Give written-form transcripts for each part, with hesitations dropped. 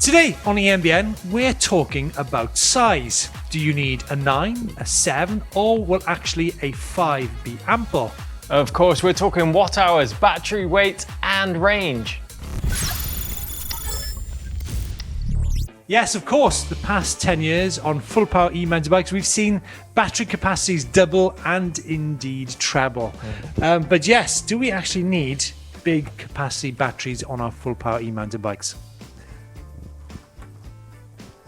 Today on EMBN, we're talking about size. Do you need a 9, a 7, or will actually a 5 be ample? Of course, we're talking watt hours, battery weight, and range. Yes, of course, the past 10 years on full power e-mountain bikes, we've seen battery capacities double and indeed treble. But yes, do we actually need big capacity batteries on our full power e-mountain bikes?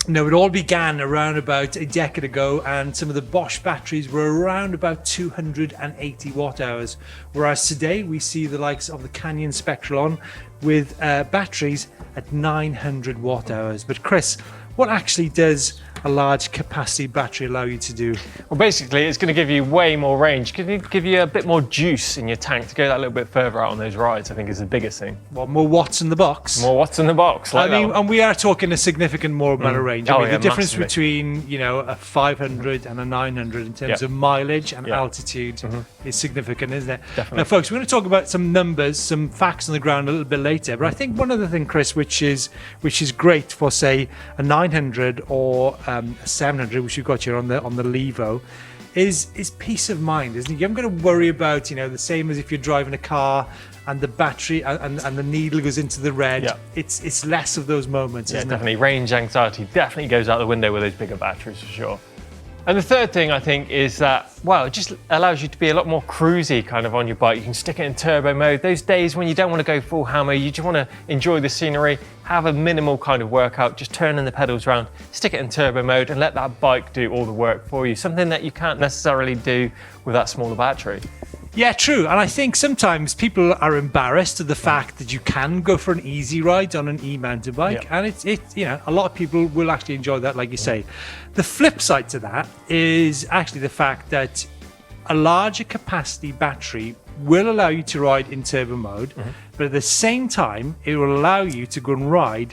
No, it all began around about a decade ago, and some of the Bosch batteries were around about 280 watt hours, whereas today we see the likes of the Canyon Spectralon with batteries at 900 watt hours. But Chris, what actually does a large capacity battery allow you to do? Well, basically, it's going to give you way more range. Give you a bit more juice in your tank to go that little bit further out on those rides, I think is the biggest thing. Well, more watts in the box? More watts in the box. Like and we are talking a significant more amount of range. The difference massively. between, you know, a 500 and a 900 in terms of mileage and altitude is significant, isn't it? Definitely. Now, folks, we're going to talk about some numbers, some facts on the ground a little bit later. But I think one other thing, Chris, which is great for, say, a 900 or a 700, which you've got here on the Levo, is peace of mind, isn't it? You haven't got to worry about, you know, the same as if you're driving a car and the battery and the needle goes into the red. Yeah. It's less of those moments, isn't definitely. it? Range anxiety definitely goes out the window with those bigger batteries for sure. And the third thing I think is that, well, it just allows you to be a lot more cruisy kind of on your bike. You can stick it in turbo mode. Those days when you don't want to go full hammer, you just want to enjoy the scenery, have a minimal kind of workout, just turning the pedals around, stick it in turbo mode and let that bike do all the work for you. Something that you can't necessarily do with that smaller battery. Yeah, true. And I think sometimes people are embarrassed of the fact that you can go for an easy ride on an e-mountain bike. And it's you know, a lot of people will actually enjoy that, like you say. The flip side to that is actually the fact that a larger capacity battery will allow you to ride in turbo mode, but at the same time, it will allow you to go and ride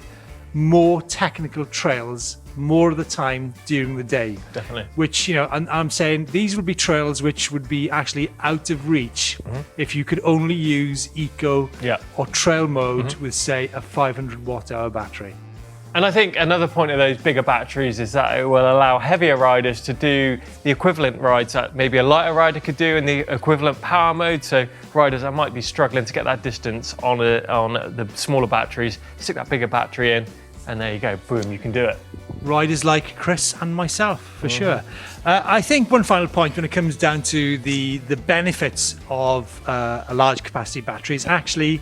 more technical trails more of the time during the day. Definitely. Which, you know, and I'm saying these would be trails which would be actually out of reach if you could only use eco or trail mode with, say, a 500 watt hour battery. And I think another point of those bigger batteries is that it will allow heavier riders to do the equivalent rides that maybe a lighter rider could do in the equivalent power mode. So riders that might be struggling to get that distance on the smaller batteries, stick that bigger battery in, and there you go, boom, you can do it. Riders like Chris and myself, for sure. I think one final point when it comes down to the benefits of a large capacity battery is actually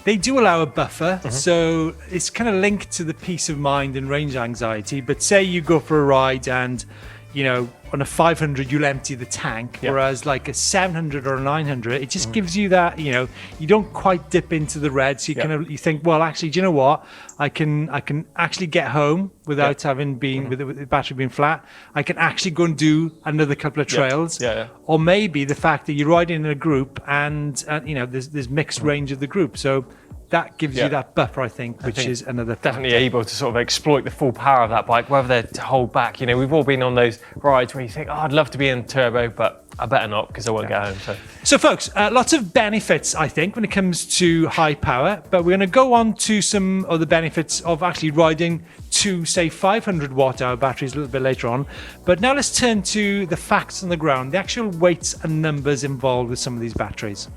they do allow a buffer, so it's kind of linked to the peace of mind and range anxiety. But say you go for a ride and, you know, on a 500 you'll empty the tank, whereas like a 700 or a 900, it just gives you that, you know, you don't quite dip into the red, so you kind of you think, well, actually, do you know what? I can actually get home without having been with the battery being flat. I can actually go and do another couple of trails, or maybe the fact that you're riding in a group and you know there's mixed range of the group, so that gives you that buffer, I think, which is another definitely factor. able to sort of exploit the full power of that bike, whether they're to hold back. You know, we've all been on those rides where you think, oh, I'd love to be in turbo, but I better not because I won't get home. So folks, lots of benefits, I think, when it comes to high power, but we're going to go on to some of the benefits of actually riding to, say, 500 watt hour batteries a little bit later on. But now let's turn to the facts on the ground, the actual weights and numbers involved with some of these batteries.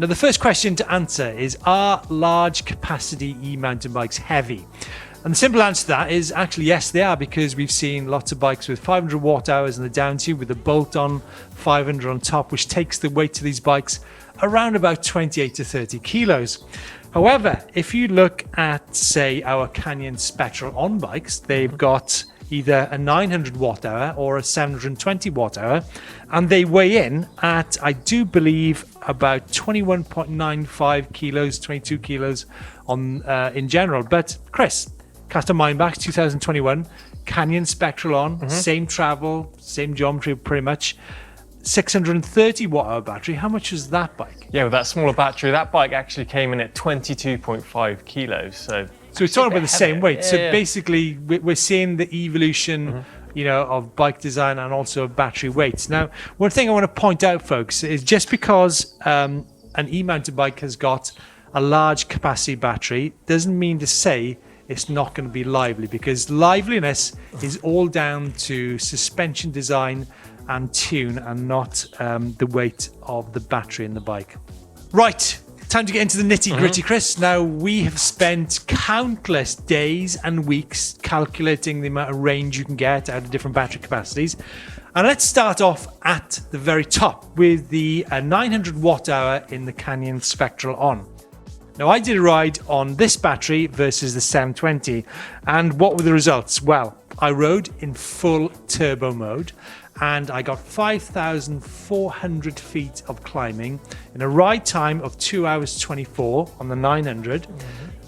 Now, the first question to answer is, are large capacity e-mountain bikes heavy? And the simple answer to that is actually yes, they are, because we've seen lots of bikes with 500 watt hours in the down tube with a bolt-on 500 on top, which takes the weight of these bikes around about 28 to 30 kilos. However, if you look at, say, our Canyon Spectral on bikes, they've got either a 900 watt hour or a 720 watt hour, and they weigh in at, I do believe, about 21.95 kilos, 22 kilos on in general. But Chris, cast our mind back to 2021, Canyon Spectral on, same travel, same geometry pretty much, 630 watt hour battery. How much was that bike? Yeah, with that smaller battery, that bike actually came in at 22.5 kilos. So we're talking about the same weight. So basically, we're seeing the evolution, you know, of bike design and also of battery weights. Now, one thing I want to point out, folks, is just because an e-mountain bike has got a large capacity battery doesn't mean to say it's not going to be lively, because liveliness is all down to suspension design and tune, and not the weight of the battery in the bike. Right, time to get into the nitty-gritty, Chris. Now, we have spent countless days and weeks calculating the amount of range you can get out of different battery capacities. And let's start off at the very top with the 900 watt hour in the Canyon Spectral On. Now, I did a ride on this battery versus the 720, and what were the results? Well, I rode in full turbo mode, and I got 5,400 feet of climbing in a ride time of 2 hours 24 on the 900.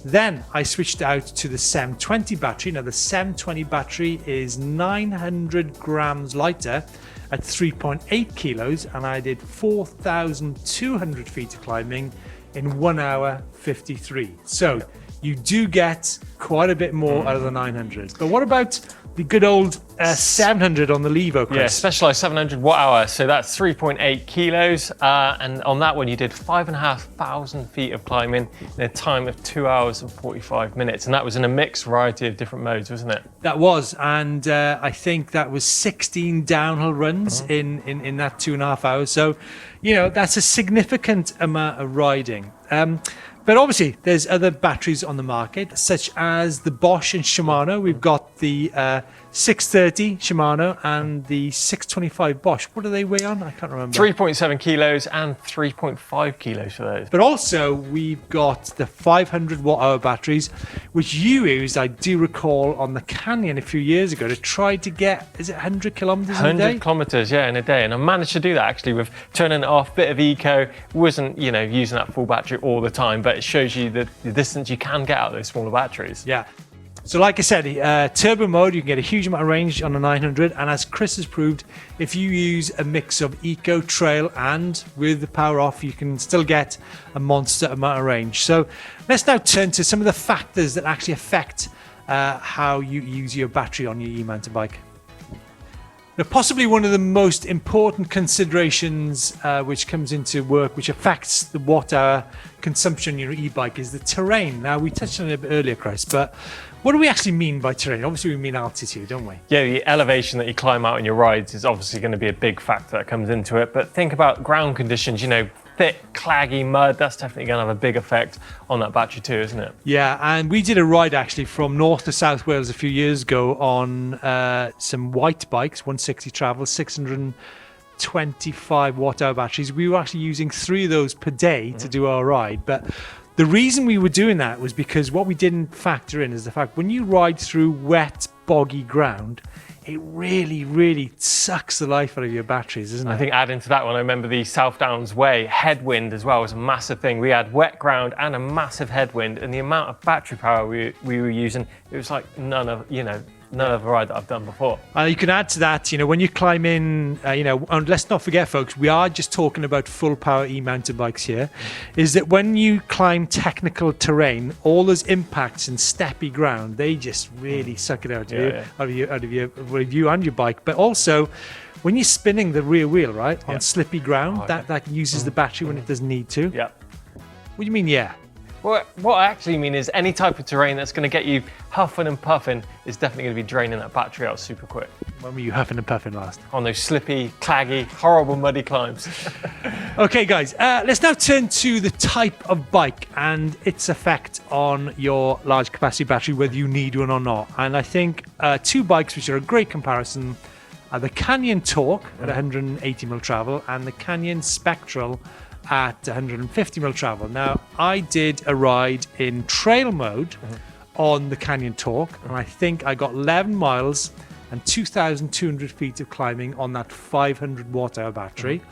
Then I switched out to the 720 battery. Now, the 720 battery is 900 grams lighter at 3.8 kilos, and I did 4,200 feet of climbing in 1 hour 53. So you do get quite a bit more out of the 900. But what about the good old 700 on the Levo, Chris? Yeah, specialized 700 watt hour. So that's 3.8 kilos. And on that one, you did 5,500 feet of climbing in a time of 2 hours and 45 minutes. And that was in a mixed variety of different modes, wasn't it? That was. And I think that was 16 downhill runs in that 2.5 hours. So, you know, that's a significant amount of riding. But obviously, there's other batteries on the market, such as the Bosch and Shimano. We've got the 630 Shimano and the 625 Bosch. What do they weigh on? I can't remember. 3.7 kilos and 3.5 kilos for those. But also, we've got the 500 watt hour batteries, which you used, I do recall, on the Canyon a few years ago to try to get, is it 100 kilometers in a day? 100 kilometers, yeah, in a day. And I managed to do that actually with turning it off, bit of eco. Wasn't, you know, using that full battery all the time, but it shows you the distance you can get out of those smaller batteries. Yeah. So like I said, turbo mode, you can get a huge amount of range on a 900. And as Chris has proved, if you use a mix of eco, trail, and with the power off, you can still get a monster amount of range. So let's now turn to some of the factors that actually affect how you use your battery on your e-mountain bike. Now, possibly one of the most important considerations which comes into work, which affects the watt hour consumption on your e-bike, is the terrain. Now, we touched on it a bit earlier, Chris, but what do we actually mean by terrain? Obviously, we mean altitude, don't we? Yeah, the elevation that you climb out on your rides is obviously going to be a big factor that comes into it. But think about ground conditions, you know, thick, claggy mud, that's definitely going to have a big effect on that battery too, isn't it? Yeah, and we did a ride actually from North to South Wales a few years ago on some white bikes, 160 travel, 625 watt hour batteries. We were actually using 3 of those per day to do our ride. But the reason we were doing that was because what we didn't factor in is the fact when you ride through wet, boggy ground, it really, really sucks the life out of your batteries, isn't it? I think adding to that one, I remember the South Downs Way headwind as well was a massive thing. We had wet ground and a massive headwind, and the amount of battery power we were using, it was like none of a ride that I've done before. You can add to that, you know, when you climb in, and let's not forget, folks, we are just talking about full power e-mountain bikes here, is that when you climb technical terrain, all those impacts and steppy ground, they just really suck it out of you and your bike. But also, when you're spinning the rear wheel, right, on slippy ground, that uses the battery when it doesn't need to. Yeah. What do you mean, yeah? What I actually mean is any type of terrain that's going to get you huffing and puffing is definitely going to be draining that battery out super quick. When were you huffing and puffing last? On those slippy, claggy, horrible, muddy climbs. Okay, guys, let's now turn to the type of bike and its effect on your large capacity battery, whether you need one or not. And I think 2 bikes which are a great comparison are the Canyon Torque at 180mm travel and the Canyon Spectral at 150mm travel. Now, I did a ride in trail mode on the Canyon Torque, and I think I got 11 miles and 2,200 feet of climbing on that 500 watt hour battery.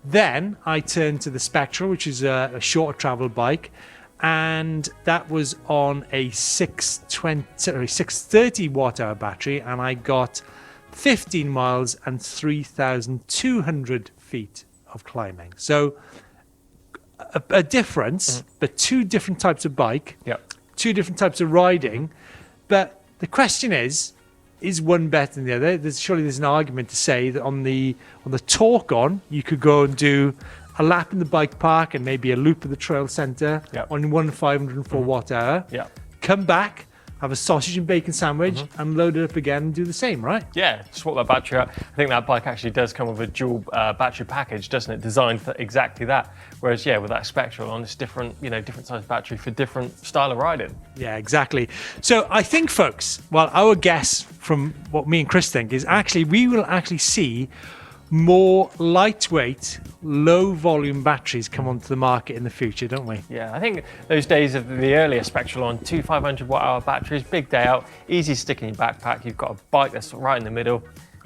Then I turned to the Spectral, which is a shorter travel bike, and that was on a 630 watt hour battery, and I got 15 miles and 3,200 feet of climbing. So a difference, but 2 different types of bike, 2 different types of riding. But the question is one better than the other? Surely there's an argument to say that on the Torque on, you could go and do a lap in the bike park and maybe a loop at the trail centre on one 504 watt hour. Come back, have a sausage and bacon sandwich, and load it up again and do the same, right? Yeah, swap that battery out. I think that bike actually does come with a dual battery package, doesn't it? Designed for exactly that. Whereas, yeah, with that Spectral on, it's different, different size battery for different style of riding. Yeah, exactly. So I think, folks, well, our guess from what me and Chris think is actually we will actually see more lightweight, low volume batteries come onto the market in the future, don't we? Yeah, I think those days of the earlier Spectral on, 2 500 watt-hour batteries, big day out, easy to stick in your backpack. You've got a bike that's right in the middle.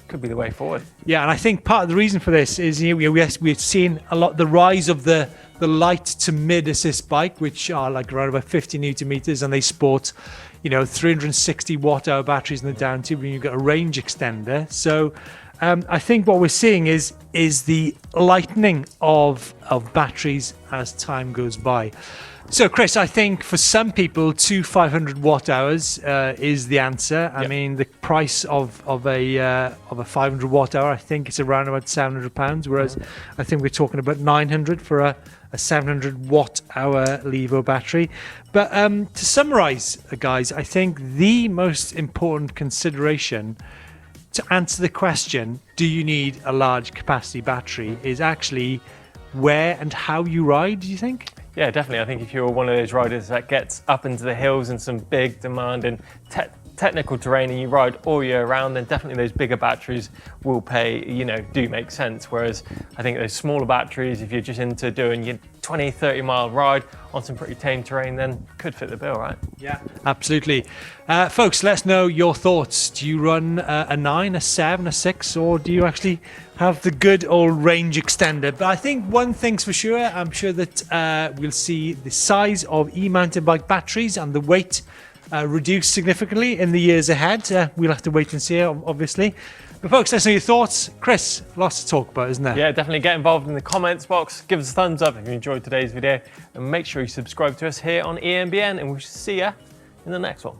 Could be the way forward. Yeah, and I think part of the reason for this is we're seeing a lot the rise of the light to mid assist bike, which are like around about 50 Newton meters, and they sport 360 watt-hour batteries in the down tube, and you've got a range extender. So I think what we're seeing is the lightening of batteries as time goes by. So, Chris, I think for some people, 2 500 watt hours is the answer. I mean, the price of a 500 watt hour, I think it's around about £700, whereas I think we're talking about 900 for a 700 watt hour Levo battery. But to summarize, guys, I think the most important consideration to answer the question, do you need a large capacity battery, is actually where and how you ride, do you think? Yeah, definitely. I think if you're one of those riders that gets up into the hills and some big demanding technical terrain and you ride all year round, then definitely those bigger batteries will do make sense. Whereas I think those smaller batteries, if you're just into doing your 20, 30 mile ride on some pretty tame terrain, then could fit the bill, right? Yeah, absolutely. Folks, let us know your thoughts. Do you run a 9, a 7, a 6, or do you actually have the good old range extender? But I think one thing's for sure, I'm sure that we'll see the size of e-mountain bike batteries and the weight reduce significantly in the years ahead. We'll have to wait and see, obviously. But folks, let us know your thoughts. Chris, lots to talk about, isn't there? Yeah, definitely get involved in the comments box. Give us a thumbs up if you enjoyed today's video. And make sure you subscribe to us here on EMBN. And we'll see you in the next one.